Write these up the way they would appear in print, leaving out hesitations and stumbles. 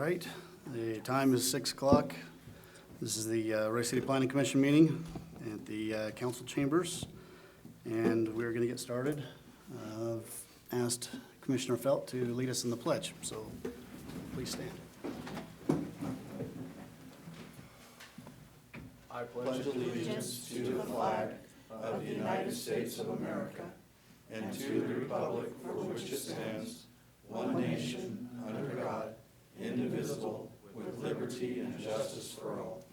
right, the time is 6 o'clock. This is the Rice City Planning Commission meeting at the council chambers, and we're going to get started. I've asked Commissioner Felt to lead us in the pledge, so please stand. I pledge allegiance to the flag of the United States of America and to the republic for which it stands, one nation, under God, indivisible, with liberty and justice for all.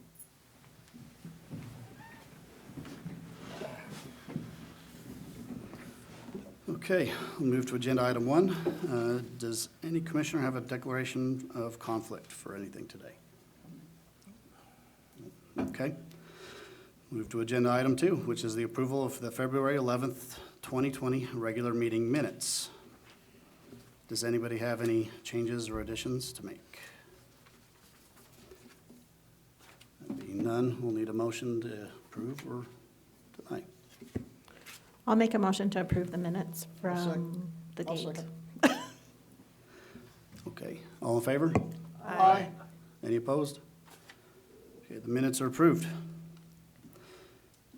Okay, we'll move to agenda item 1. Does any commissioner have a declaration of conflict for anything today? Okay. Move to agenda item 2, which is the approval of the February 11th, 2020 regular meeting minutes. Does anybody have any changes or additions to make? Being none, we'll need a motion to approve or deny. I'll make a motion to approve the minutes I'll from the I'll date. second. Okay, all in favor? Aye. Any opposed? Okay, the minutes are approved.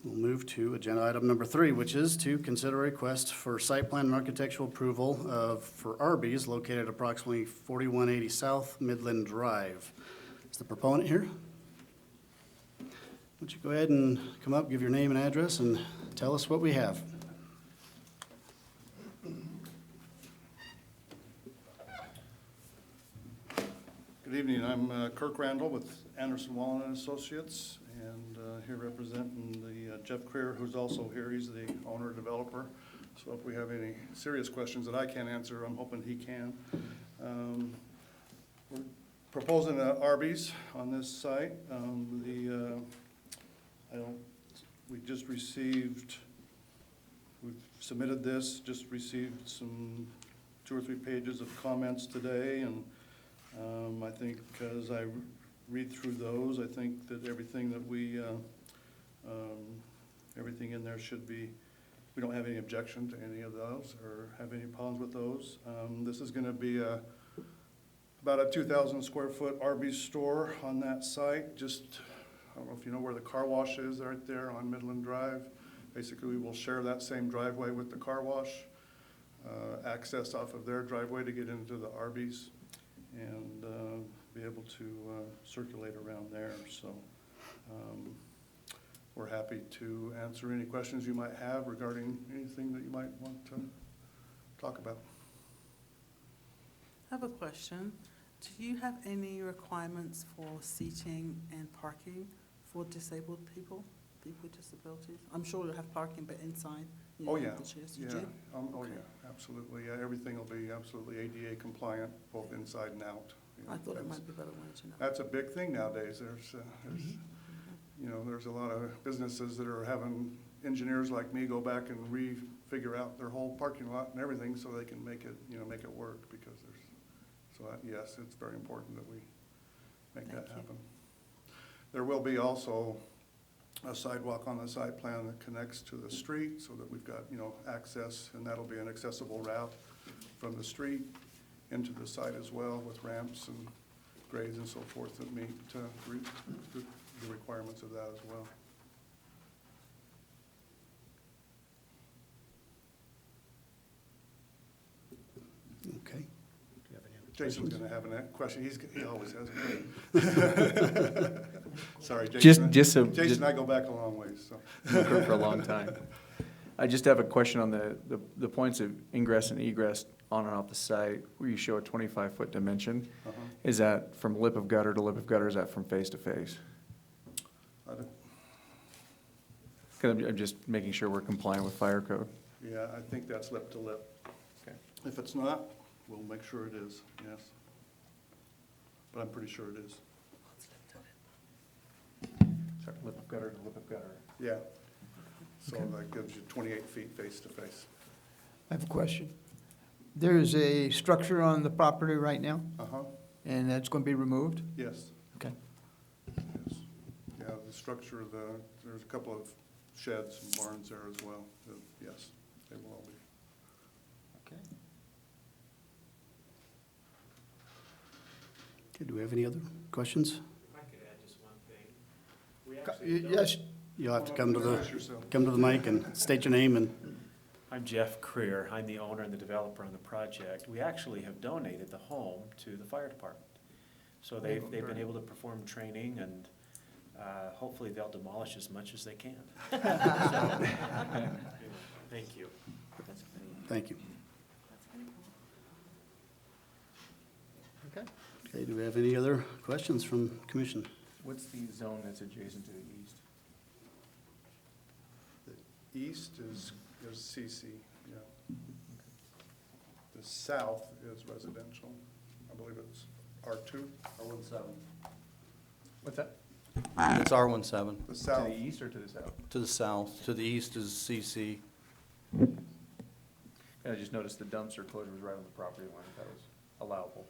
We'll move to agenda item number 3, which is to consider a request for site plan and architectural approval for Arby's located approximately 4180 South Midland Drive. Is the proponent here? Why don't you go ahead and come up, give your name and address, and tell us what we have. Good evening. I'm Kirk Randall with Anderson Wallen and Associates, and here representing the Jeff Creer, who's also here. He's the owner developer. So if we have any serious questions that I can't answer, I'm hoping he can. We're proposing an Arby's on this site. We just received, we've submitted this, just received some 2 or 3 pages of comments today, and I think as I read through those, I think that everything that everything in there should be, we don't have any objection to any of those or have any problems with those. This is going to be about a 2,000 square foot Arby's store on that site. Just, I don't know if you know where the car wash is right there on Midland Drive. Basically, we will share that same driveway with the car wash, access off of their driveway to get into the Arby's, and be able to circulate around there. So we're happy to answer any questions you might have regarding anything that you might want to talk about. I have a question. Do you have any requirements for seating and parking for disabled people with disabilities? I'm sure you'll have parking, but inside, you know, Oh, yeah. the chairs. You Yeah. do? Oh, Okay. yeah, absolutely. Yeah, everything will be absolutely ADA compliant, both inside and out. You know, I thought it that's- might be better wanted to know. That's a big thing nowadays. You know, there's a lot of businesses that are having engineers like me go back and figure out their whole parking lot and everything so they can make it work, because yes, it's very important that we make that happen. There will be also a sidewalk on the site plan that connects to the street so that we've got, access, and that'll be an accessible route from the street into the site as well, with ramps and grades and so forth that meet the requirements of that as well. Okay. Jason's going to have a question. He always has a Sorry, Jason. Just Jason and I go back a long ways, so. I've heard for a long time. I just have a question on the points of ingress and egress on and off the site, where you show a 25-foot dimension. Uh-huh. Is that from lip of gutter to lip of gutter? Is that from face to face? Because I'm just making sure we're compliant with fire code. Yeah, I think that's lip to lip. Okay. If it's not, we'll make sure it is, yes. But I'm pretty sure it is. Sorry, lip of gutter to lip of gutter. Yeah. So that gives you 28 feet face to face. I have a question. There is a structure on the property right now, Uh-huh, and that's going to be removed? yes. Okay. Yes. Yeah, the structure, there's a couple of sheds and barns there as well. Yes, they will all be. Okay. Okay, do we have any other questions? If I could add just one thing. We actually don't- Yes, You'll have to come to Introduce yourself. the mic and state your name and, I'm Jeff Creer. I'm the owner and the developer on the project. We actually have donated the home to the fire department. So they've been able to perform training and hopefully they'll demolish as much as they can. So, thank you. thank you. okay. Okay, do we have any other questions from commission? What's the zone that's adjacent to the east? The east is CC, yeah. The south is residential. I believe it's R2. R17. What's that? It's R17. The To south, the east or to the south? To the south. To the east is CC. And I just noticed the dumpster closure was right on the property line. That was allowable.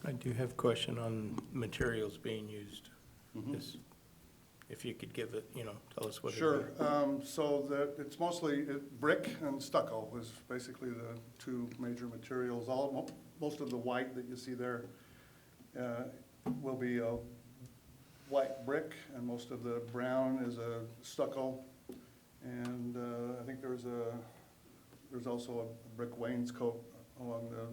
I do have a question on materials being used. Mhm. This- If you could give it, tell us what it is. sure. So it's mostly brick and stucco is basically the two major materials. Most of the white that you see there will be a white brick, and most of the brown is a stucco. And I think there's also a brick wainscot along the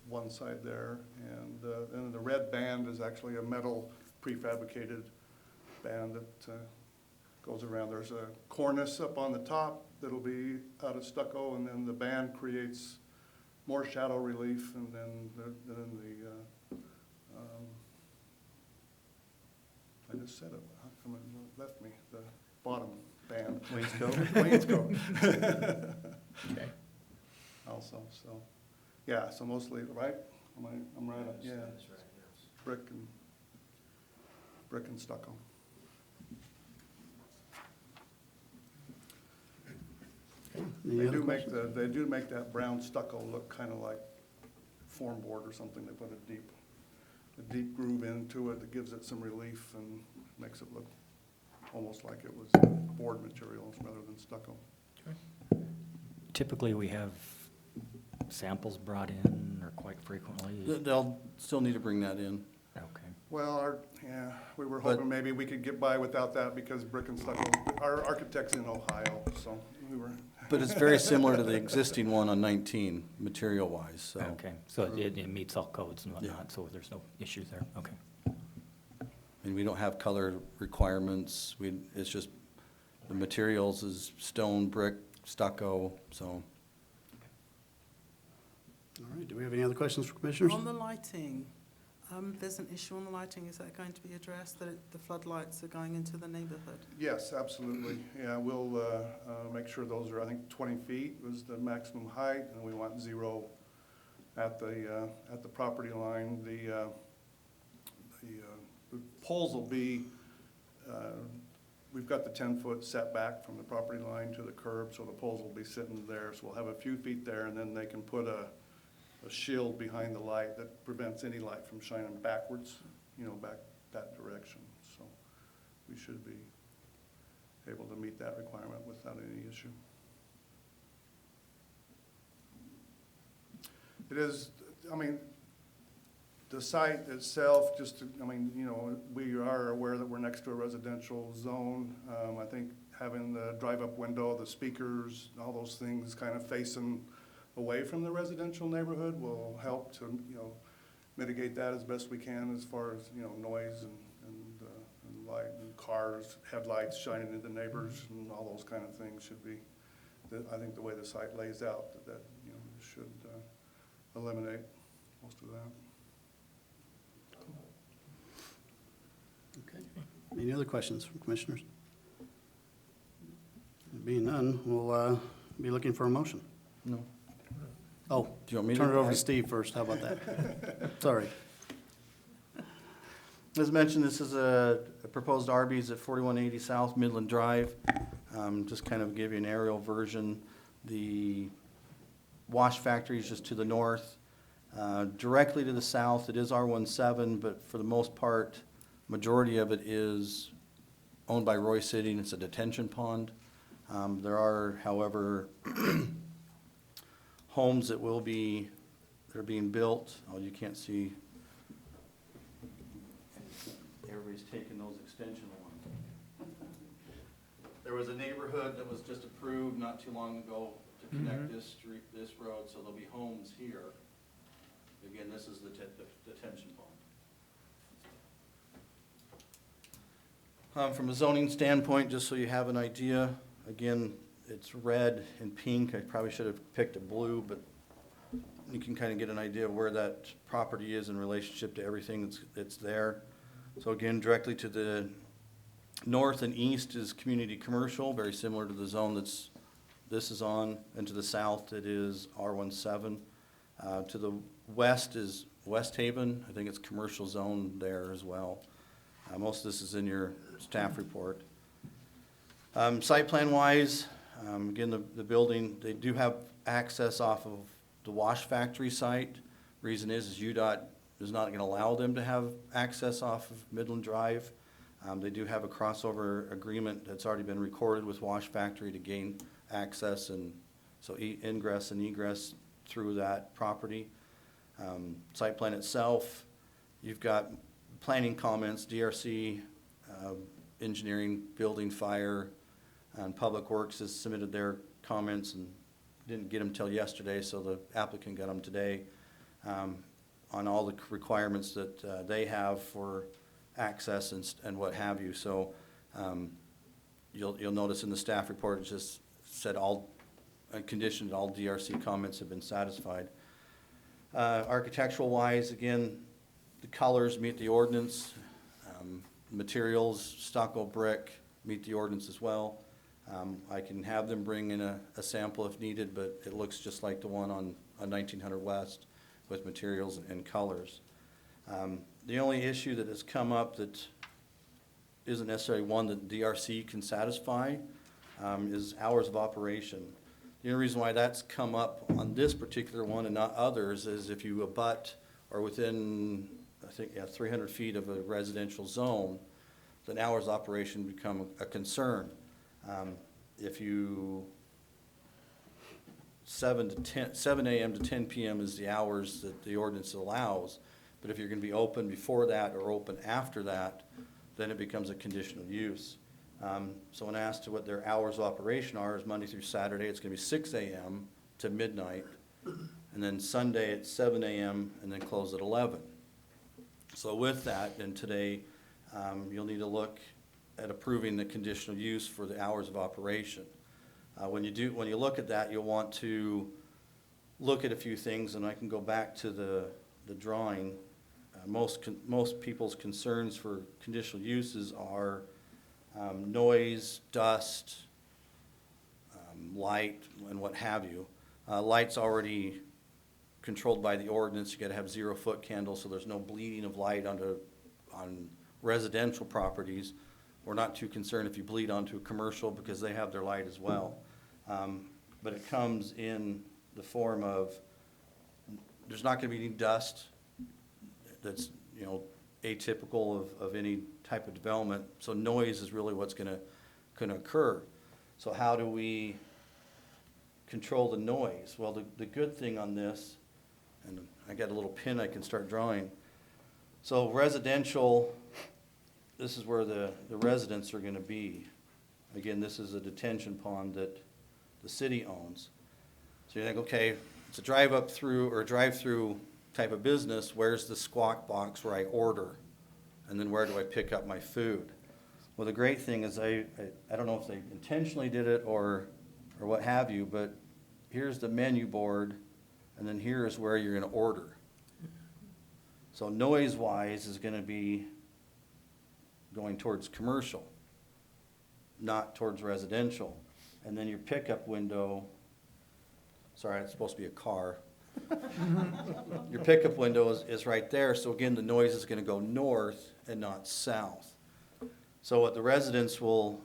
one side there. And then the red band is actually a metal prefabricated band that goes around. There's a cornice up on the top that'll be out of stucco, and then the band creates more shadow relief, and then I just said it, how come it left me, the bottom band. Wainscot? Wainscot. Okay. Also, so, yeah, so mostly, right? I'm right, yeah, That's right, yes. brick and stucco. Any They other do make questions? they do make that brown stucco look kind of like form board or something. They put a deep groove into it that gives it some relief and makes it look almost like it was board materials rather than stucco. Typically, we have samples brought in, or quite frequently. They'll still need to bring that in. Okay. Well, we were But- hoping maybe we could get by without that because brick and stucco, our architect's in Ohio, so we were. But it's very similar to the existing one on 19, material-wise, so. Okay, so it meets all codes and Yeah. whatnot, so there's no issues there, okay. And we don't have color requirements. It's just, the materials is stone, brick, stucco, so. All right, do we have any other questions for commissioners? On the lighting, there's an issue on the lighting. Is that going to be addressed, that the floodlights are going into the neighborhood? Yes, absolutely. Yeah, we'll make sure those are, I think 20 feet was the maximum height, and we want 0 at the property line. The poles will be, we've got the 10-foot setback from the property line to the curb, so the poles will be sitting there. So we'll have a few feet there, and then they can put a shield behind the light that prevents any light from shining backwards, back that direction. So we should be able to meet that requirement without any issue. It is, the site itself, we are aware that we're next to a residential zone. I think having the drive-up window, the speakers, all those things kind of facing away from the residential neighborhood will help to, mitigate that as best we can as far as, noise and light and cars, headlights shining into neighbors and all those kind of things should be, I think the way the site lays out, that should eliminate most of that. Okay. Any other questions from commissioners? Being none, we'll be looking for a motion. No. Oh, Do you want me to? turn it over to Steve first. How about that? Sorry. As mentioned, this is a proposed Arby's at 4180 South Midland Drive. Just kind of give you an aerial version. The wash factory is just to the north. Directly to the south, it is R17, but for the most part, majority of it is owned by Roy City, and it's a detention pond. There are, however, homes that are being built. Oh, you can't see. Everybody's taking those extension ones. There was a neighborhood that was just approved not too long ago to connect this street, this road, so there'll be homes here. Again, this is the detention pond. From a zoning standpoint, just so you have an idea, again, it's red and pink. I probably should have picked a blue, but you can kind of get an idea of where that property is in relationship to everything that's there. So again, directly to the north and east is community commercial, very similar to the zone this is on, and to the south it is R17. To the west is West Haven. I think it's commercial zone there as well. Most of this is in your staff report. Site plan wise, again, the building, they do have access off of the wash factory site. Reason is UDOT is not going to allow them to have access off of Midland Drive. They do have a crossover agreement that's already been recorded with wash factory to gain access, and so ingress and egress through that property. Site plan itself, you've got planning comments, DRC, engineering, building, fire, and Public Works has submitted their comments and didn't get them till yesterday, so the applicant got them today, on all the requirements that they have for access and what have you. So you'll notice in the staff report, it just said conditioned all DRC comments have been satisfied. Architectural wise, again, the colors meet the ordinance. Materials, stucco, brick, meet the ordinance as well. I can have them bring in a sample if needed, but it looks just like the one on 1900 West with materials and colors. The only issue that has come up that isn't necessarily one that DRC can satisfy is hours of operation. The only reason why that's come up on this particular one and not others is if you abut or within, I think, 300 feet of a residential zone, then hours of operation become a concern. If you 7 a.m. to 10 p.m. is the hours that the ordinance allows, but if you're going to be open before that or open after that, then it becomes a conditional use. So when asked to what their hours of operation are, is Monday through Saturday, it's going to be 6 a.m. to midnight, and then Sunday at 7 a.m. and then close at 11. So with that, then today, you'll need to look at approving the conditional use for the hours of operation. When you look at that, you'll want to look at a few things, and I can go back to the drawing. Most people's concerns for conditional uses are noise, dust, light, and what have you. Light's already controlled by the ordinance. You got to have 0-foot candles, so there's no bleeding of light on residential properties. We're not too concerned if you bleed onto a commercial because they have their light as well. But it comes in the form of, there's not going to be any dust that's, atypical of any type of development. So noise is really what's going to occur. So how do we control the noise? Well, the good thing on this, and I got a little pin I can start drawing. So residential, this is where the residents are going to be. Again, this is a detention pond that the city owns. So you think, okay, it's a drive-through type of business. Where's the squawk box where I order? And then where do I pick up my food? Well, the great thing is I don't know if they intentionally did it or what have you, but here's the menu board, and then here is where you're going to order. So noise-wise is going to be going towards commercial, not towards residential. And then your pickup window, sorry, it's supposed to be a car. Your pickup window is right there, so again, the noise is going to go north and not south. So what the residents will,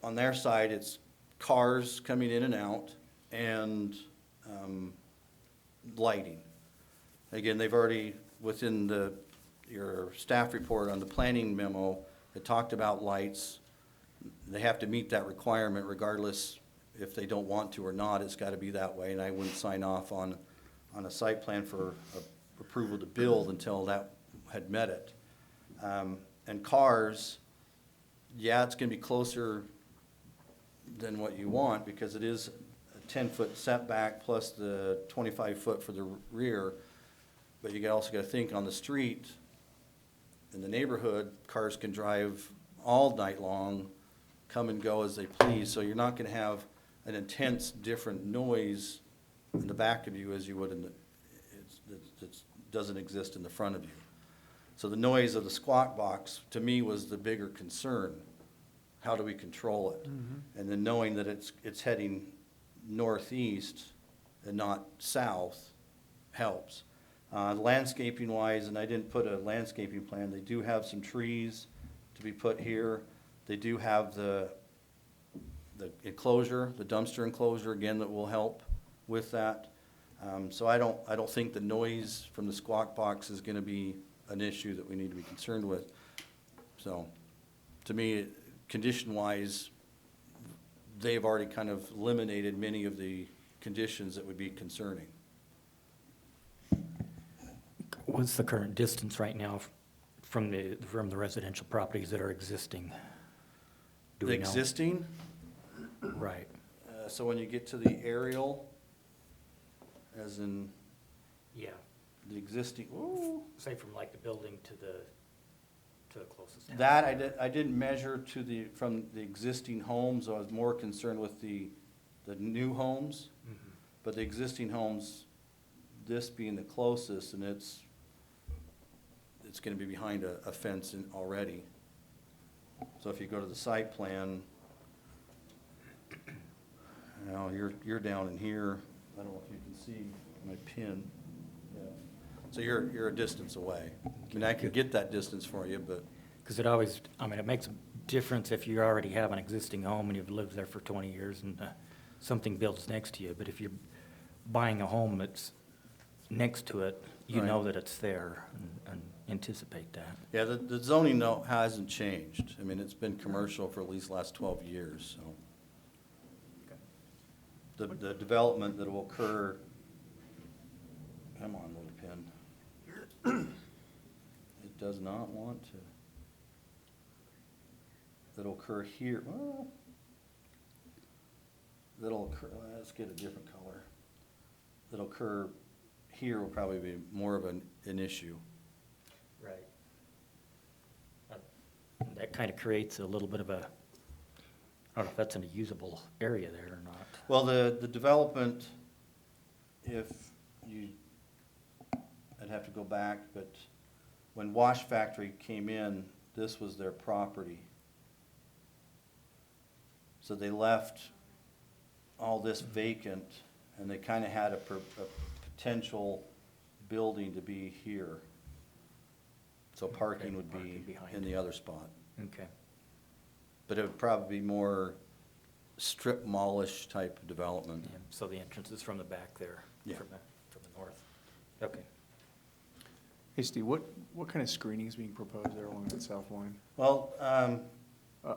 on their side, it's cars coming in and out and lighting. Again, they've already, within your staff report on the planning memo, It talked about lights. They have to meet that requirement regardless if they don't want to or not. It's got to be that way, and I wouldn't sign off on a site plan for approval to build until that had met it. And cars, yeah, it's going to be closer than what you want because it is a 10-foot setback plus the 25-foot for the rear. But you also got to think on the street, in the neighborhood, cars can drive all night long, come and go as they please. So you're not going to have an intense different noise in the back of you as you would in the, it doesn't exist in the front of you. So the noise of the squawk box, to me, was the bigger concern. How do we control it? And then knowing that it's heading northeast and not south helps. Landscaping wise, and I didn't put a landscaping plan, they do have some trees to be put here. They do have the enclosure, the dumpster enclosure, again, that will help with that. So I don't think the noise from the squawk box is gonna be an issue that we need to be concerned with. So, to me, condition-wise, they've already kind of eliminated many of the conditions that would be concerning. What's the current distance right now from the residential properties that are existing? Do The we know? existing, Right. so when you get to the aerial, as in Yeah. the existing, ooh, Say from like the building to the closest house. that I didn't measure from the existing homes. I was more concerned with the new homes. Mhm. But the existing homes, this being the closest, and it's gonna be behind a fence already. So if you go to the site plan, you know, you're down in here. I don't know if you can see my pin. Yeah. So you're a distance away. I mean, I could get that distance for you, but Because it always, I mean, it makes a difference if you already have an existing home and you've lived there for 20 years and something builds next to you. But if you're buying a home that's next to it, you Right. know that it's there and anticipate that. yeah, the zoning hasn't changed. I mean, it's been commercial for at least the last 12 years, so. The development that will occur, come on, little pin. It does not want to. That'll occur here, well, that'll occur, let's get a different color. That'll occur here will probably be more of an issue. Right. That kind of creates a little bit of a, I don't know if that's a usable area there or not. Well, the development, if you, I'd have to go back, but when Wash Factory came in, this was their property. So they left all this vacant, and they kind of had a potential building to be here. So parking would Parking be behind. in the other spot. Okay. But it would probably be more strip mallish type of development. Yeah, so the entrance is from the back there, Yeah. from the north. Okay. Hey, Steve, what kind of screening is being proposed there along that south line, Well,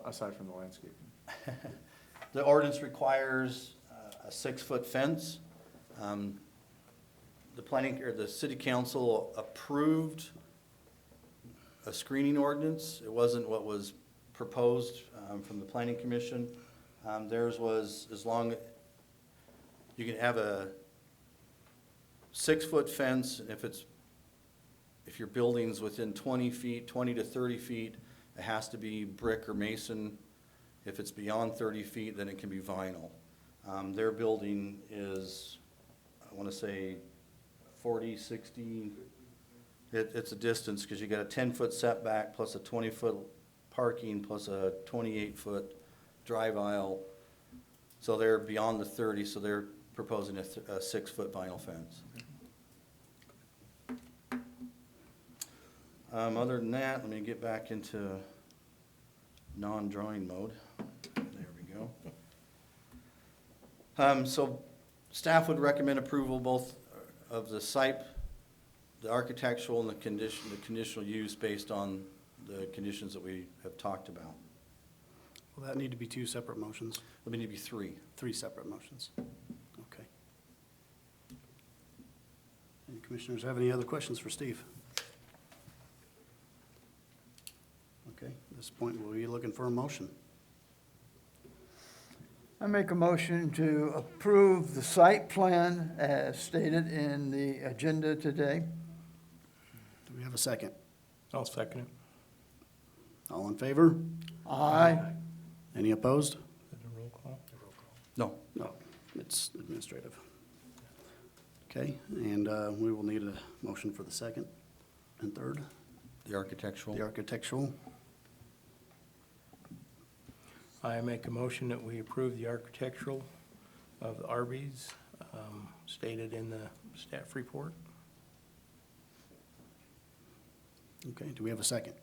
aside from the landscaping? the ordinance requires a 6-foot fence. The city council approved a screening ordinance. It wasn't what was proposed from the planning commission. Theirs was as long, you can have a 6-foot fence, and if your building's within 20 feet, 20 to 30 feet, it has to be brick or mason. If it's beyond 30 feet, then it can be vinyl. Their building is, I want to say 40, 60, it's a distance, because you got a 10-foot setback plus a 20-foot parking plus a 28-foot drive aisle. So they're beyond the 30, so they're proposing a 6-foot vinyl fence. Other than that, let me get back into non-drawing mode. There we go. So staff would recommend approval both of the site, the architectural and the conditional use based on the conditions that we have talked about. Will that need to be two separate motions? There may need to be three. Three separate motions? Okay. Any commissioners have any other questions for Steve? Okay, at this point, we'll be looking for a motion. I make a motion to approve the site plan as stated in the agenda today. Do we have a second? I'll second it. All in favor? Aye. Any opposed? Is it a roll call? No. No, it's administrative. Okay, and we will need a motion for the second and third, The architectural. the architectural. I make a motion that we approve the architectural of the Arby's, stated in the staff report. Okay, do we have a second?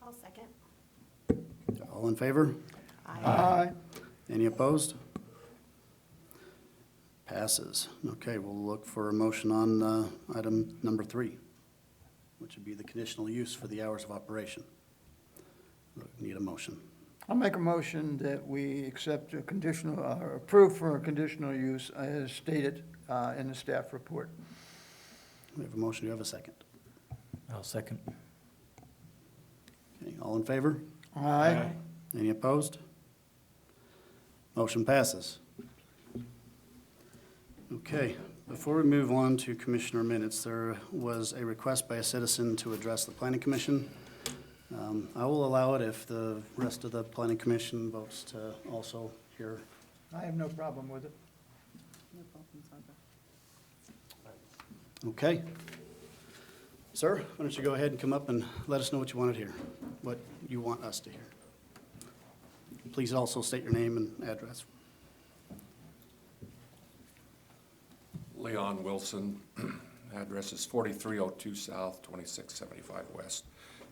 I'll second. All in favor? Aye. Any opposed? Passes. Okay, we'll look for a motion on item number 3, which would be the conditional use for the hours of operation. Need a motion. I'll make a motion that we accept a conditional, or approve for a conditional use as stated in the staff report. We have a motion, do you have a second? I'll second. Okay, all in favor? Aye. Any opposed? Motion passes. Okay, before we move on to commissioner minutes, there was a request by a citizen to address the planning commission. I will allow it if the rest of the planning commission votes to also hear. I have no problem with it. No problems either. Okay. Sir, why don't you go ahead and come up and let us know what you wanted to hear, what you want us to hear. Please also state your name and address. Leon Wilson, address is 4302 South, 2675 West.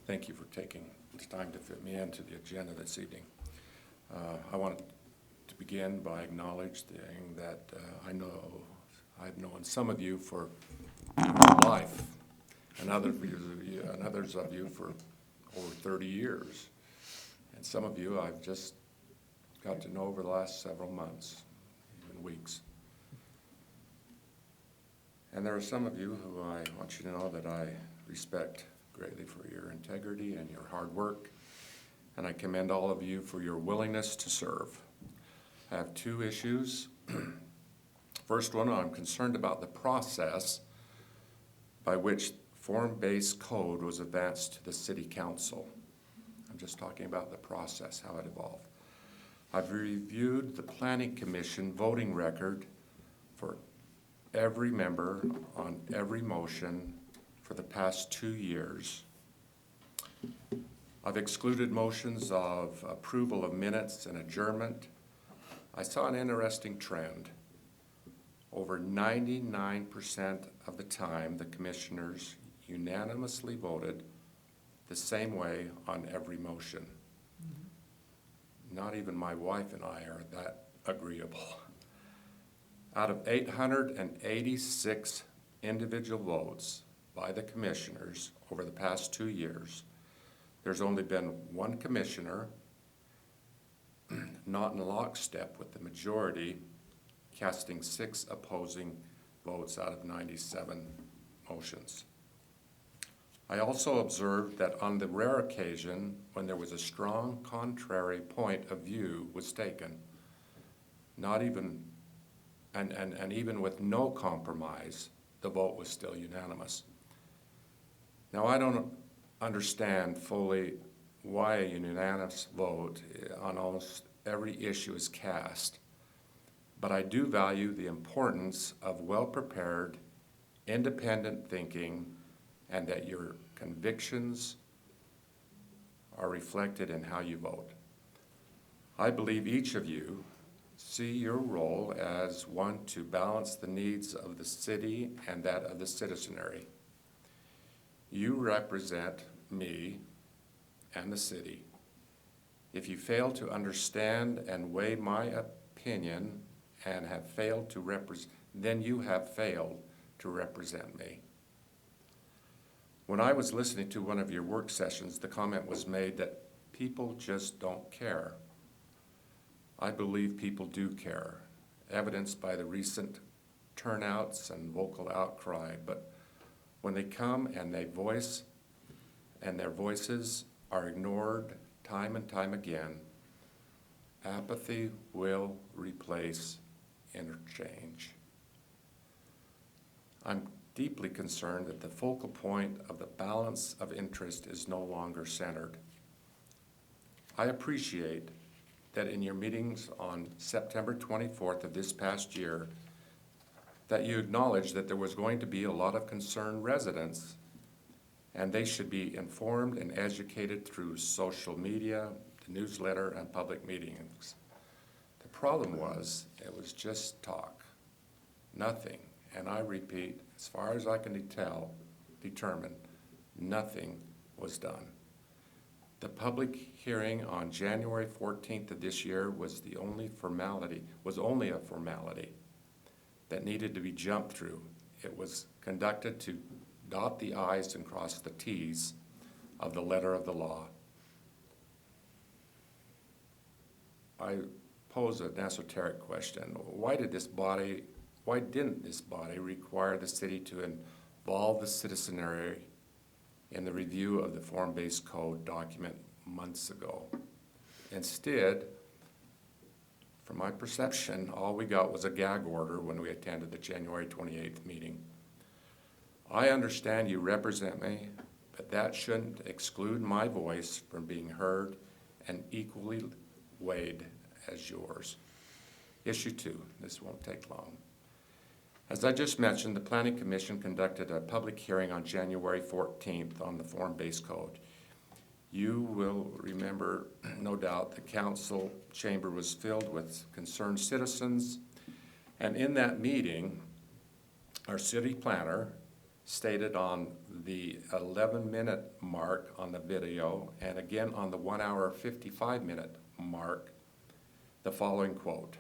Thank you for taking the time to fit me into the agenda this evening. I want to begin by acknowledging that I've known some of you for life, and others of you for over 30 years. And some of you I've just got to know over the last several months, even weeks. And there are some of you who I want you to know that I respect greatly for your integrity and your hard work, and I commend all of you for your willingness to serve. I have two issues. First one, I'm concerned about the process by which form-based code was advanced to the city council. I'm just talking about the process, how it evolved. I've reviewed the planning commission voting record for every member on every motion for the past 2 years. I've excluded motions of approval of minutes and adjournment. I saw an interesting trend. Over 99% of the time, the commissioners unanimously voted the same way on every motion. Not even my wife and I are that agreeable. Out of 886 individual votes by the commissioners over the past 2 years, there's only been one commissioner not in lockstep with the majority, casting 6 opposing votes out of 97 motions. I also observed that on the rare occasion when there was a strong contrary point of view was taken, not even, and even with no compromise, the vote was still unanimous. Now, I don't understand fully why a unanimous vote on almost every issue is cast, but I do value the importance of well-prepared, independent thinking, and that your convictions are reflected in how you vote. I believe each of you see your role as one to balance the needs of the city and that of the citizenry. You represent me and the city. If you fail to understand and weigh my opinion and have failed to then you have failed to represent me. When I was listening to one of your work sessions, the comment was made that people just don't care. I believe people do care, evidenced by the recent turnouts and vocal outcry. But when they come and they voice, and their voices are ignored time and time again, apathy will replace interchange. I'm deeply concerned that the focal point of the balance of interest is no longer centered. I appreciate that in your meetings on September 24th of this past year, that you acknowledged that there was going to be a lot of concerned residents, and they should be informed and educated through social media, the newsletter, and public meetings. The problem was, it was just talk, nothing. And I repeat, as far as I can determine, nothing was done. The public hearing on January 14th of this year was only a formality that needed to be jumped through. It was conducted to dot the i's and cross the t's of the letter of the law. I pose an esoteric question. Why didn't this body require the city to involve the citizenry in the review of the form-based code document months ago? Instead, from my perception, all we got was a gag order when we attended the January 28th meeting. I understand you represent me, but that shouldn't exclude my voice from being heard and equally weighed as yours. Issue 2, this won't take long. As I just mentioned, the Planning Commission conducted a public hearing on January 14th on the form-based code. You will remember, no doubt, the council chamber was filled with concerned citizens, and in that meeting, our city planner stated on the 11-minute mark on the video, and again on the 1 hour 55-minute mark, the following quote: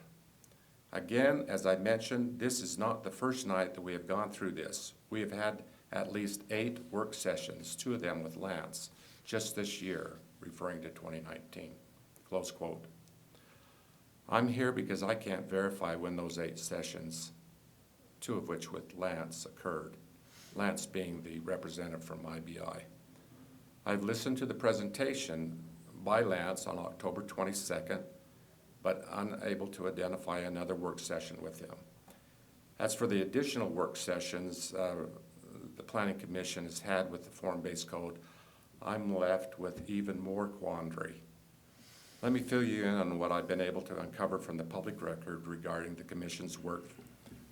"Again, as I mentioned, this is not the first night that we have gone through this. We have had at least 8 work sessions, 2 of them with Lance, just this year," referring to 2019, close quote. I'm here because I can't verify when those 8 sessions, 2 of which with Lance, occurred, Lance being the representative from IBI. I've listened to the presentation by Lance on October 22nd, but unable to identify another work session with him. As for the additional work sessions the Planning Commission has had with the form-based code, I'm left with even more quandary. Let me fill you in on what I've been able to uncover from the public record regarding the Commission's work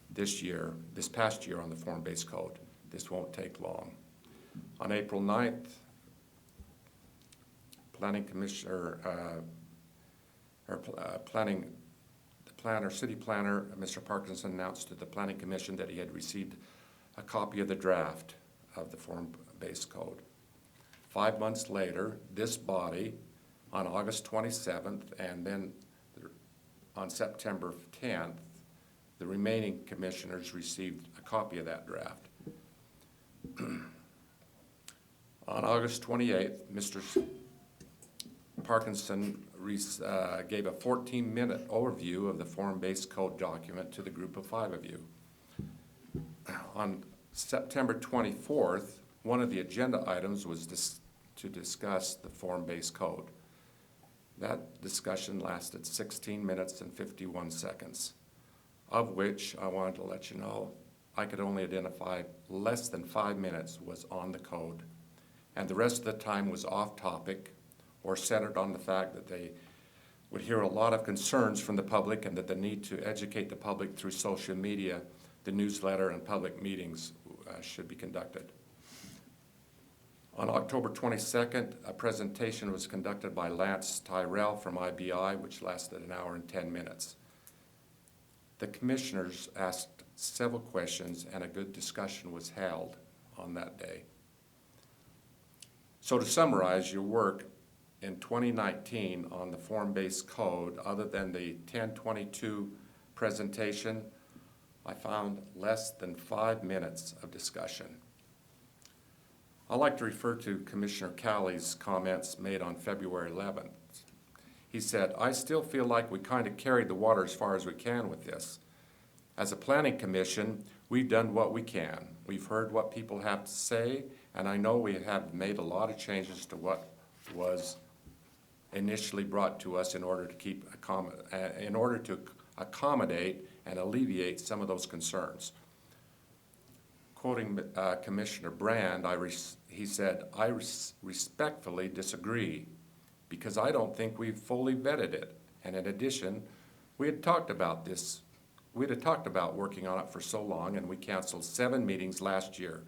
this past year on the form-based code. This won't take long. On April 9th, Planning Commissioner, City Planner, Mr. Parkinson, announced to the Planning Commission that he had received a copy of the draft of the form-based code. 5 months later, this body, on August 27th, and then on September 10th, the remaining commissioners received a copy of that draft. On August 28th, Mr. Parkinson gave a 14-minute overview of the form-based code document to the group of 5 of you. On September 24th, one of the agenda items was to discuss the form-based code. That discussion lasted 16 minutes and 51 seconds, of which I wanted to let you know I could only identify less than 5 minutes was on the code, and the rest of the time was off topic or centered on the fact that they would hear a lot of concerns from the public and that the need to educate the public through social media, the newsletter, and public meetings should be conducted. On October 22nd, a presentation was conducted by Lance Tyrell from IBI, which lasted 1 hour and 10 minutes. The commissioners asked several questions, and a good discussion was held on that day. So to summarize your work in 2019 on the form-based code, other than the 1022 presentation, I found less than 5 minutes of discussion. I'd like to refer to Commissioner Cowley's comments made on February 11th. He said, "I still feel like we kind of carried the water as far as we can with this. As a planning commission, we've done what we can. We've heard what people have to say, and I know we have made a lot of changes to what was initially brought to us in order to accommodate and alleviate some of those concerns." Quoting Commissioner Brand, he said, "I respectfully disagree because I don't think we've fully vetted it. And in addition, we had talked about this. We had talked about working on it for so long, and we canceled 7 meetings last year.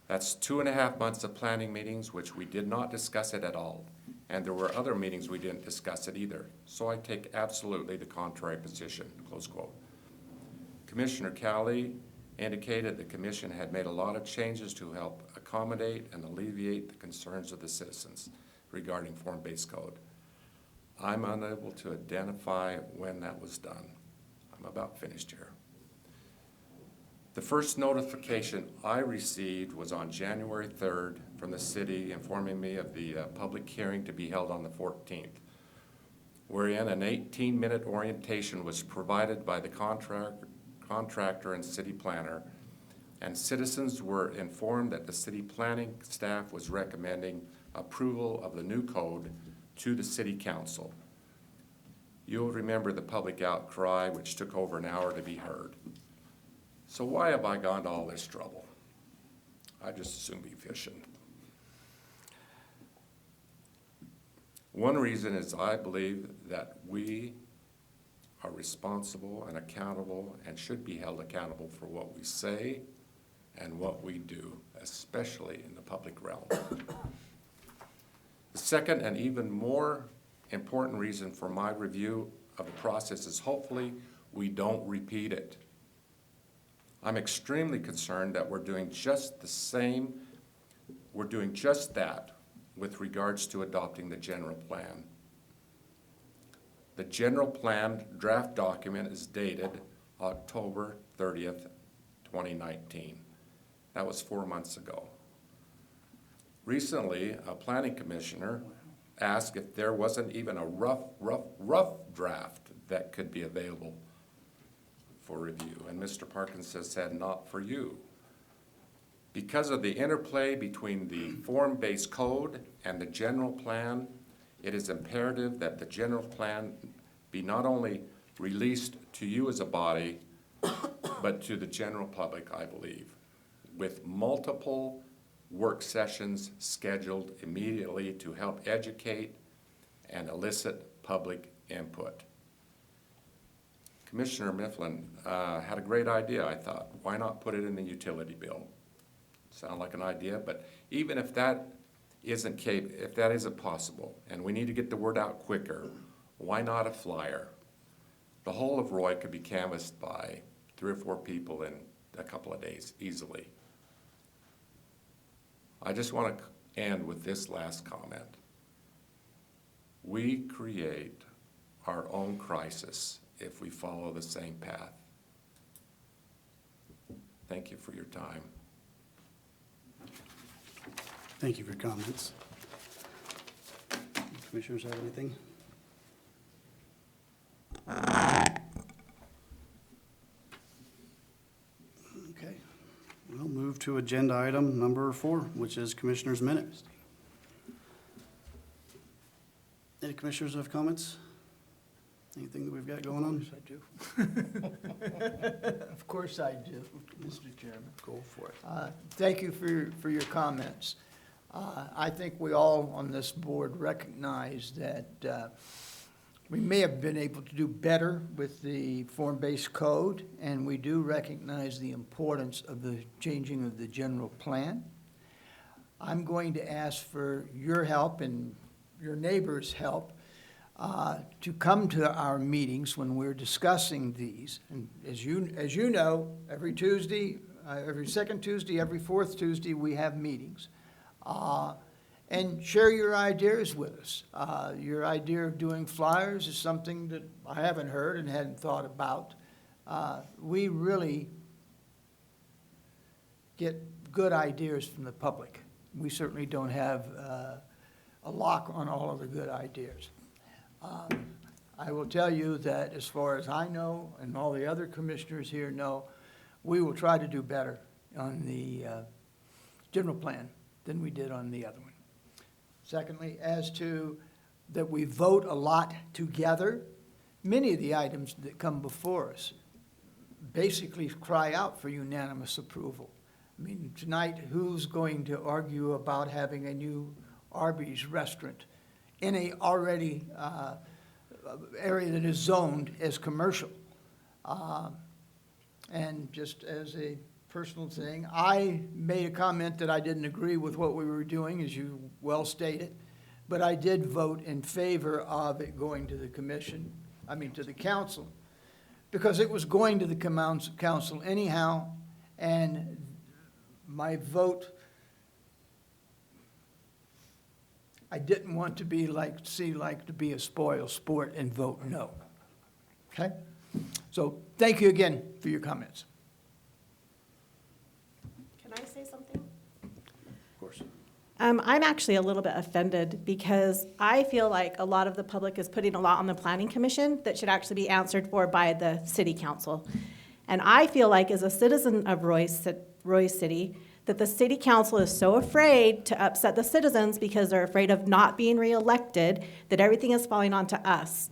That's 2.5 months of planning meetings, which we did not discuss it at all. And there were other meetings we didn't discuss it either. So I take absolutely the contrary position," close quote. Commissioner Cowley indicated the commission had made a lot of changes to help accommodate and alleviate the concerns of the citizens regarding form-based code. I'm unable to identify when that was done. I'm about finished here. The first notification I received was on January 3rd from the city informing me of the public hearing to be held on the 14th, wherein an 18-minute orientation was provided by the contractor and city planner, and citizens were informed that the city planning staff was recommending approval of the new code to the city council. You'll remember the public outcry, which took over an hour to be heard. So why have I gone to all this trouble? I just assume be fishing. One reason is I believe that we are responsible and accountable and should be held accountable for what we say and what we do, especially in the public realm. The second and even more important reason for my review of the process is hopefully we don't repeat it. I'm extremely concerned that we're doing just that with regards to adopting the general plan. The general plan draft document is dated October 30th, 2019. That was 4 months ago. Recently, a planning commissioner asked if there wasn't even a rough draft that could be available for review. And Mr. Parkinson said, "Not for you." Because of the interplay between the form-based code and the general plan, it is imperative that the general plan be not only released to you as a body, but to the general public, I believe, with multiple work sessions scheduled immediately to help educate and elicit public input. Commissioner Mifflin had a great idea, I thought. Why not put it in the utility bill? Sound like an idea, but even if that isn't possible, and we need to get the word out quicker, why not a flyer? The whole of Roy could be canvassed by 3 or 4 people in a couple of days, easily. I just want to end with this last comment. We create our own crisis if we follow the same path. Thank you for your time. Thank you for your comments. Commissioners have anything? Okay. We'll move to agenda item number 4, which is Commissioners' Minutes. Any commissioners have comments? Anything that we've got going on? Of course I do, Mr. Chairman. Go for it. Thank you for your comments. I think we all on this board recognize that we may have been able to do better with the form-based code, and we do recognize the importance of the changing of the general plan. I'm going to ask for your help and your neighbors' help to come to our meetings when we're discussing these. And as you know, every Tuesday, every second Tuesday, every fourth Tuesday, we have meetings. And share your ideas with us. Your idea of doing flyers is something that I haven't heard and hadn't thought about. We really get good ideas from the public. we certainly don't have a lock on all of the good ideas. I will tell you that as far as I know, and all the other commissioners here know, we will try to do better on the general plan than we did on the other one. Secondly, as to that we vote a lot together, many of the items that come before us basically cry out for unanimous approval. I mean, tonight, who's going to argue about having a new Arby's restaurant in a already area that is zoned as commercial? And just as a personal thing, I made a comment that I didn't agree with what we were doing, as you well stated, but I did vote in favor of it going to the commission, to the council, because it was going to the council anyhow, and my vote, I didn't want to be like to be a spoil sport and vote no. Okay? So thank you again for your comments. Can I say something? Of course. I'm actually a little bit offended because I feel like a lot of the public is putting a lot on the planning commission that should actually be answered for by the city council. And I feel like as a citizen of Roy's City, that the city council is so afraid to upset the citizens because they're afraid of not being reelected, that everything is falling onto us.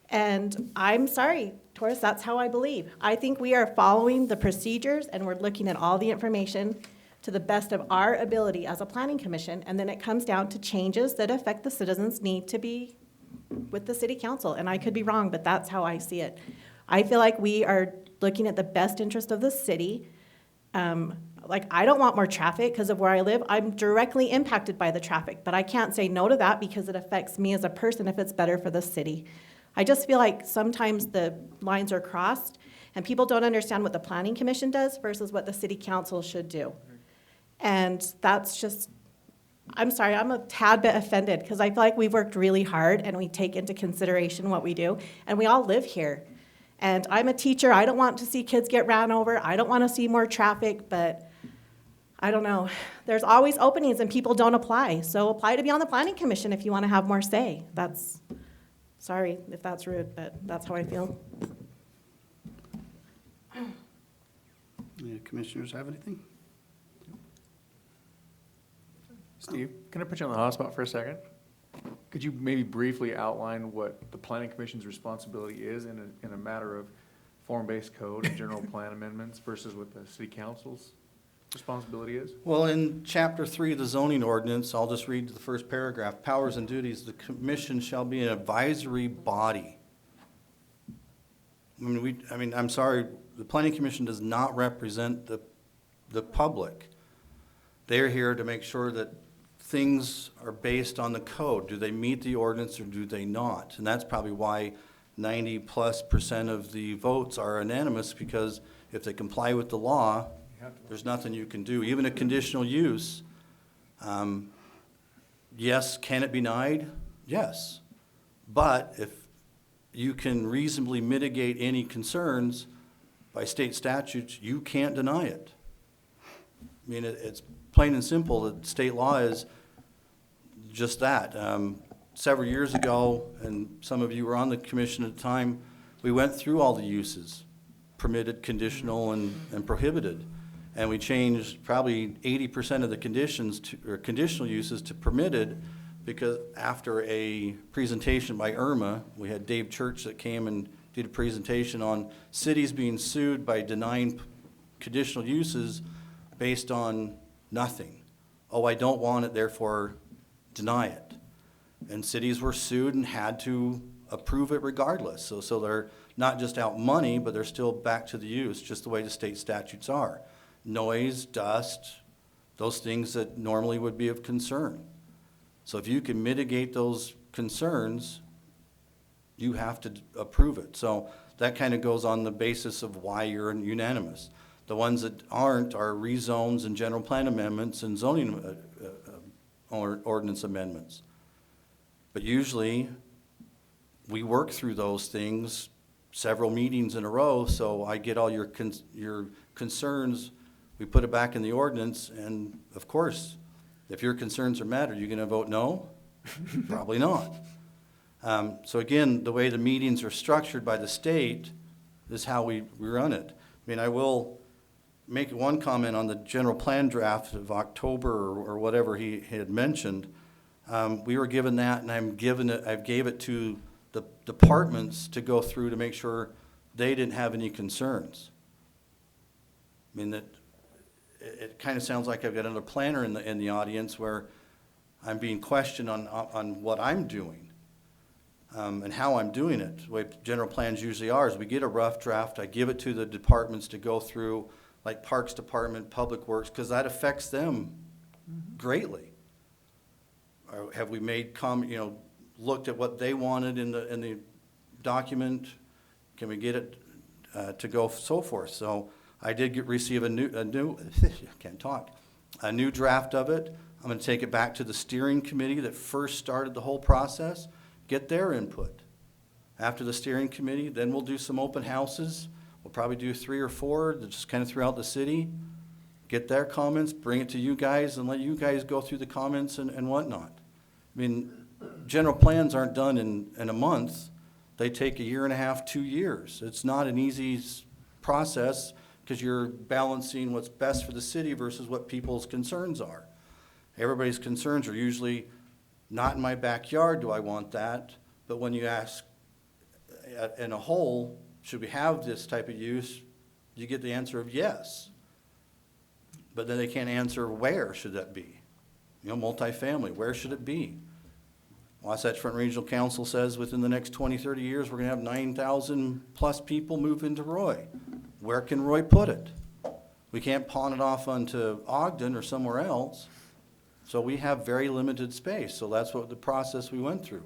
And I'm sorry, Taurus, that's how I believe. I think we are following the procedures and we're looking at all the information to the best of our ability as a planning commission, and then it comes down to changes that affect the citizens need to be with the city council. And I could be wrong, but that's how I see it. I feel like we are looking at the best interest of the city. I don't want more traffic because of where I live. I'm directly impacted by the traffic, but I can't say no to that because it affects me as a person if it's better for the city. I just feel like sometimes the lines are crossed and people don't understand what the planning commission does versus what the city council should do. And that's just, I'm sorry, I'm a tad bit offended because I feel like we've worked really hard and we take into consideration what we do, and we all live here. And I'm a teacher. I don't want to see kids get ran over. I don't want to see more traffic, but I don't know. There's always openings and people don't apply. So apply to be on the planning commission if you want to have more say. Sorry if that's rude, but that's how I feel. Any commissioners have anything? Steve, can I put you on the hot spot for a second? Could you maybe briefly outline what the planning commission's responsibility is in a matter of form-based code and general plan amendments versus what the city council's responsibility is? Well, in Chapter 3 of the zoning ordinance, I'll just read the first paragraph. Powers and duties, the commission shall be an advisory body. I'm sorry, the planning commission does not represent the public. They're here to make sure that things are based on the code. Do they meet the ordinance or do they not? And that's probably why 90+% of the votes are unanimous, because if they comply with the law, there's nothing you can do. Even a conditional use, yes, can it be denied? Yes. But if you can reasonably mitigate any concerns by state statutes, you can't deny it. I mean, it's plain and simple that state law is just that. Several years ago, and some of you were on the commission at the time, we went through all the uses, permitted, conditional, and prohibited. And we changed probably 80% of the conditions or conditional uses to permitted, because after a presentation by IRMA, we had Dave Church that came and did a presentation on cities being sued by denying conditional uses based on nothing. Oh, I don't want it, therefore deny it. And cities were sued and had to approve it regardless. So they're not just out money, but they're still back to the use, just the way the state statutes are. Noise, dust, those things that normally would be of concern. So if you can mitigate those concerns, you have to approve it. So that kind of goes on the basis of why you're unanimous. The ones that aren't are rezones and general plan amendments and zoning ordinance amendments. But usually, we work through those things several meetings in a row, so I get all your concerns, we put it back in the ordinance, and of course, If your concerns are met, are you gonna vote no? Probably not. So again, the way the meetings are structured by the state is how we run it. I mean, I will make one comment on the general plan draft of October or whatever he had mentioned. We were given that, and I gave it to the departments to go through to make sure they didn't have any concerns. I mean, it kind of sounds like I've got another planner in the audience where I'm being questioned on what I'm doing, and how I'm doing it. The way general plans usually are is we get a rough draft, I give it to the departments to go through, like Parks Department, Public Works, because that affects them greatly. Or have we made looked at what they wanted in the document? Can we get it to go so forth? So I did receive a new I can't talk, a new draft of it. I'm gonna take it back to the steering committee that first started the whole process, get their input. After the steering committee, then we'll do some open houses. We'll probably do 3 or 4, just kind of throughout the city. Get their comments, bring it to you guys, and let you guys go through the comments and whatnot. I mean, general plans aren't done in a month. They take 1.5 years, 2 years. It's not an easy process because you're balancing what's best for the city versus what people's concerns are. Everybody's concerns are usually, not in my backyard do I want that, but when you ask in a whole, should we have this type of use, you get the answer of yes. But then they can't answer where should that be. Multifamily, where should it be? Wasatch Front Regional Council says within the next 20, 30 years, we're gonna have 9,000 plus people move into Roy. Where can Roy put it? We can't pawn it off onto Ogden or somewhere else. So we have very limited space. So that's what the process we went through.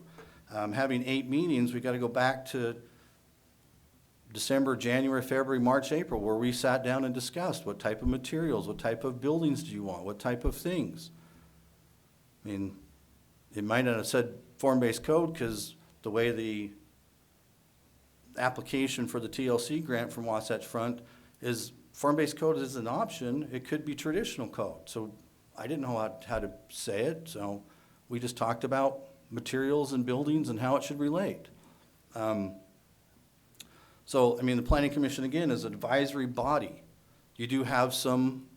Having 8 meetings, we gotta go back to December, January, February, March, April, where we sat down and discussed what type of materials, what type of buildings do you want, what type of things. I mean, it might not have said form-based code because the way the application for the TLC grant from Wasatch Front is form-based code is an option. It could be traditional code. So I didn't know how to say it, so we just talked about materials and buildings and how it should relate. So, I mean, the Planning Commission, again, is an advisory body. You do have some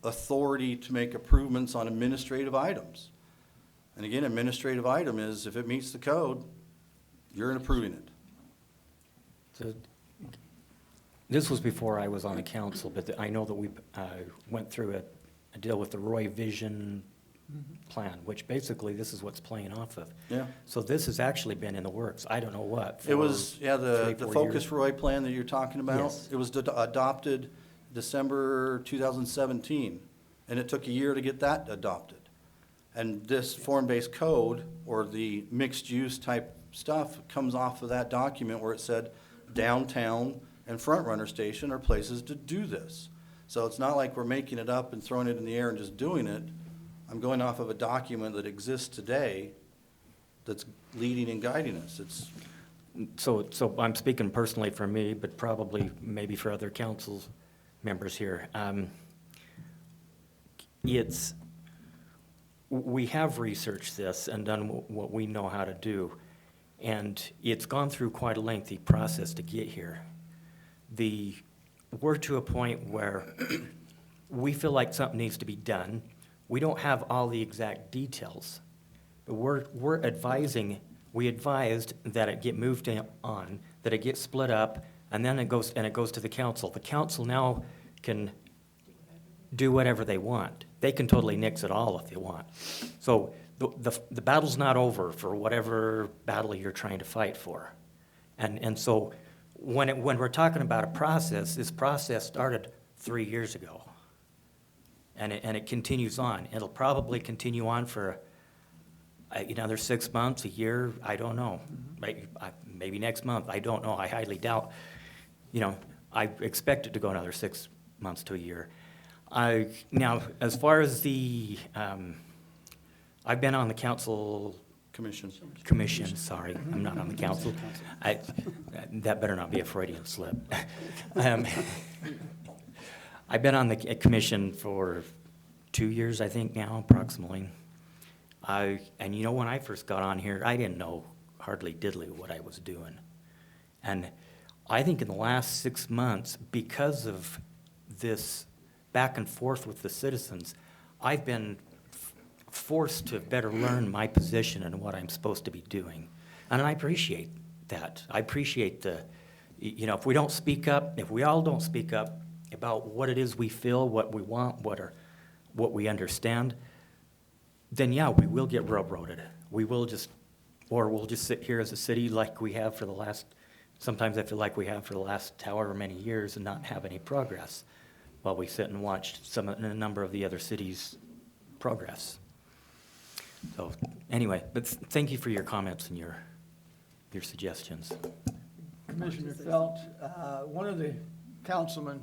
authority to make improvements on administrative items. And again, administrative item is, if it meets the code, you're approving it. So, this was before I was on the council, but I know that we went through a deal with the Roy Vision plan, which basically this is what's playing off of. Yeah. So this has actually been in the works, I don't know what. It was, yeah, the 3-4 Focus years. Roy plan that you're talking about. Yes. It was adopted December 2017, and it took a year to get that adopted. And this form-based code, or the mixed-use type stuff, comes off of that document where it said downtown and Front Runner Station are places to do this. So it's not like we're making it up and throwing it in the air and just doing it. I'm going off of a document that exists today that's leading and guiding us. It's, So I'm speaking personally for me, but probably maybe for other council members here. We have researched this and done what we know how to do, and it's gone through quite a lengthy process to get here. We're to a point where we feel like something needs to be done. We don't have all the exact details, but we're advising. We advised that it get moved on, that it get split up, and then it goes to the council. The council now can do whatever they want. They can totally nix it all if they want. So the battle's not over for whatever battle you're trying to fight for. And so when we're talking about a process, this process started 3 years ago. And it continues on. It'll probably continue on for another 6 months, a year, I don't know. Maybe next month, I don't know. I highly doubt. I expect it to go another 6 months to a year. Now, as far as I've been on the council commission, sorry, I'm not on the council. That better not be a Freudian slip. I've been on the commission for 2 years, I think now, approximately. And you know, when I first got on here, I didn't know hardly diddly what I was doing. And I think in the last 6 months, because of this back and forth with the citizens, I've been forced to better learn my position and what I'm supposed to be doing. And I appreciate that. I appreciate you know, if we don't speak up, if we all don't speak up about what it is we feel, what we want, what we understand, then yeah, we will get railroaded. We'll just sit here as a city like we have for the last, sometimes I feel like we have for the last however many years and not have any progress while we sit and watch a number of the other cities progress. So anyway, but thank you for your comments and your suggestions. Commissioner Felt, one of the councilmen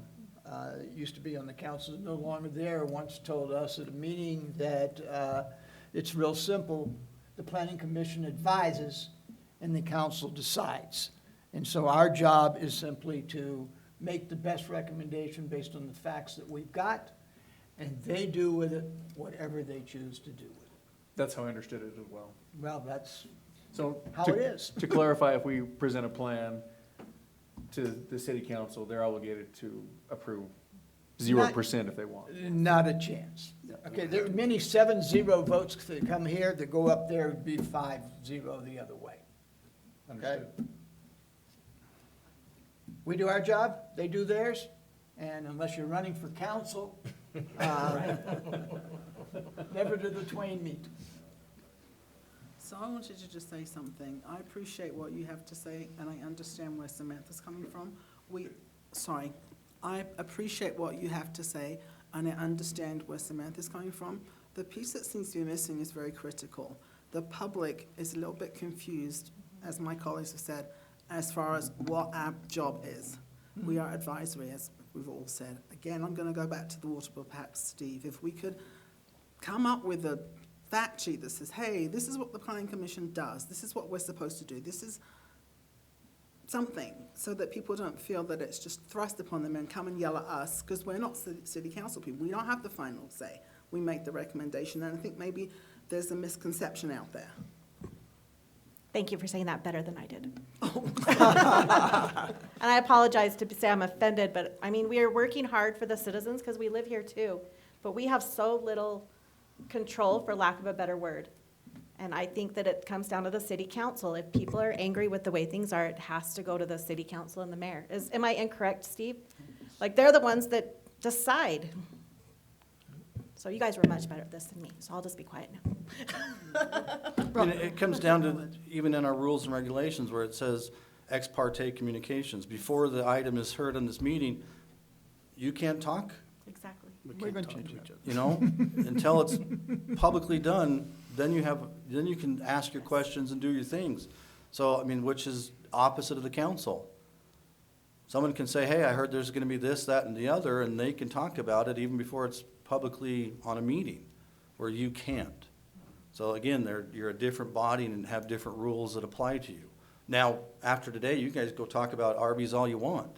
used to be on the council, is no longer there, once told us at a meeting that it's real simple. The planning commission advises and the council decides. And so our job is simply to make the best recommendation based on the facts that we've got, and they do with it whatever they choose to do with it. That's how I understood it as well. Well, that's So how to- it is. To clarify, if we present a plan to the city council, they're obligated to approve 0% if they want. Not a chance. Okay, there are many 7-0 votes that come here, that go up there, would be 5-0 the other way. Understood. We do our job, they do theirs, and unless you're running for council, never do the twain meet. So I wanted to just say something. I appreciate what you have to say, and I understand where Samantha's coming from. I appreciate what you have to say, and I understand where Samantha's coming from. The piece that seems to be missing is very critical. The public is a little bit confused, as my colleagues have said, as far as what our job is. We are advisory, as we've all said. Again, I'm going to go back to the water bill, perhaps, Steve. If we could come up with a fact sheet that says, hey, this is what the planning commission does, this is what we're supposed to do, this is something, so that people don't feel that it's just thrust upon them and come and yell at us, because we're not city council people. We don't have the final say. We make the recommendation, and I think maybe there's a misconception out there. Thank you for saying that better than I did. And I apologize to say I'm offended, but I mean, we are working hard for the citizens because we live here too. But we have so little control, for lack of a better word. And I think that it comes down to the city council. If people are angry with the way things are, it has to go to the city council and the mayor. Am I incorrect, Steve? Like, they're the ones that decide. So you guys were much better at this than me, so I'll just be quiet now. And it comes down to, even in our rules and regulations, where it says ex parte communications. Before the item is heard in this meeting, you can't talk, Exactly. We're going to change each other. you know? Until it's publicly done, then you can ask your questions and do your things. So, I mean, which is opposite of the council. Someone can say, hey, I heard there's gonna be this, that, and the other, and they can talk about it even before it's publicly on a meeting, where you can't. So again, you're a different body and have different rules that apply to you. Now, after today, you guys go talk about Arby's all you want.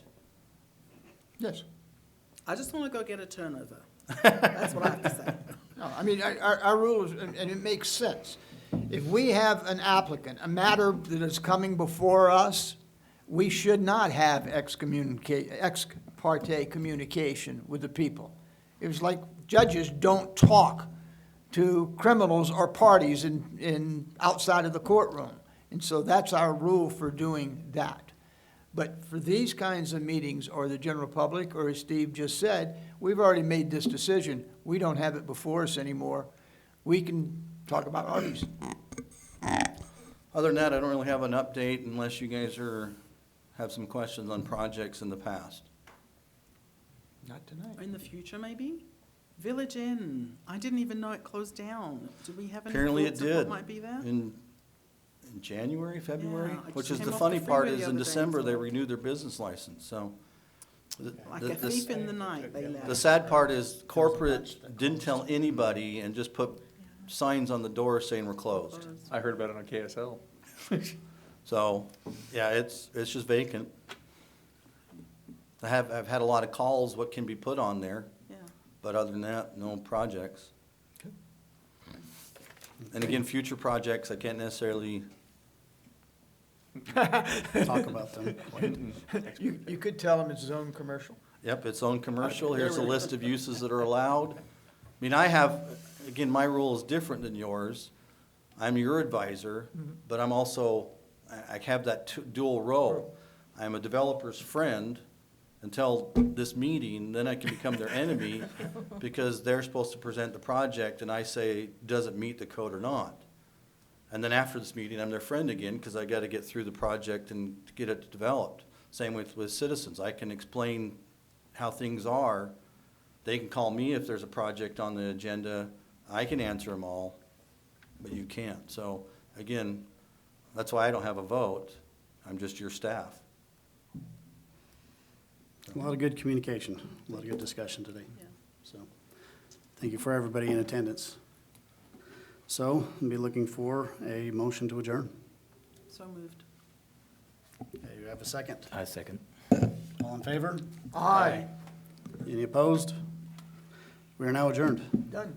Yes. I just want to go get a turnover. That's what I have to say. No, I mean, our rule is, and it makes sense. If we have an applicant, a matter that is coming before us, we should not have ex parte communication with the people. It was like judges don't talk to criminals or parties outside of the courtroom. And so that's our rule for doing that. But for these kinds of meetings, or the general public, or as Steve just said, we've already made this decision. We don't have it before us anymore. We can talk about Arby's. Other than that, I don't really have an update unless you guys have some questions on projects in the past. Not tonight. In the future, maybe? Village Inn, I didn't even know it closed down. Do we have any Apparently it thoughts of did. what might be there? In January, February? Yeah, I Which just is came the off funny the part freeway is the in other day, December, they so- renewed their business license, so. Like a thief in the night, they left. The sad part is corporate didn't tell anybody and just put signs on the door saying we're closed. I heard about it on KSL. So, yeah, it's just vacant. I've had a lot of calls, what can be put on there, Yeah. But other than that, no projects. And again, future projects, I can't necessarily, Talk about them. You could tell them it's zone commercial. yep, its own commercial, here's a list of uses that are allowed. I mean, I have, again, my rule is different than yours. I'm your advisor, but I'm also, I have that dual role. I'm a developer's friend until this meeting, then I can become their enemy because they're supposed to present the project and I say, does it meet the code or not? And then after this meeting, I'm their friend again because I got to get through the project and get it developed. Same with citizens. I can explain how things are. They can call me if there's a project on the agenda. I can answer them all, but you can't. So again, that's why I don't have a vote. I'm just your staff. A lot of good communication, a lot of good discussion today. So, thank you for everybody in attendance. So, I'll be looking for a motion to adjourn. So moved. Okay, you have a second? I second. All in favor? Aye. Any opposed? We are now adjourned. Done.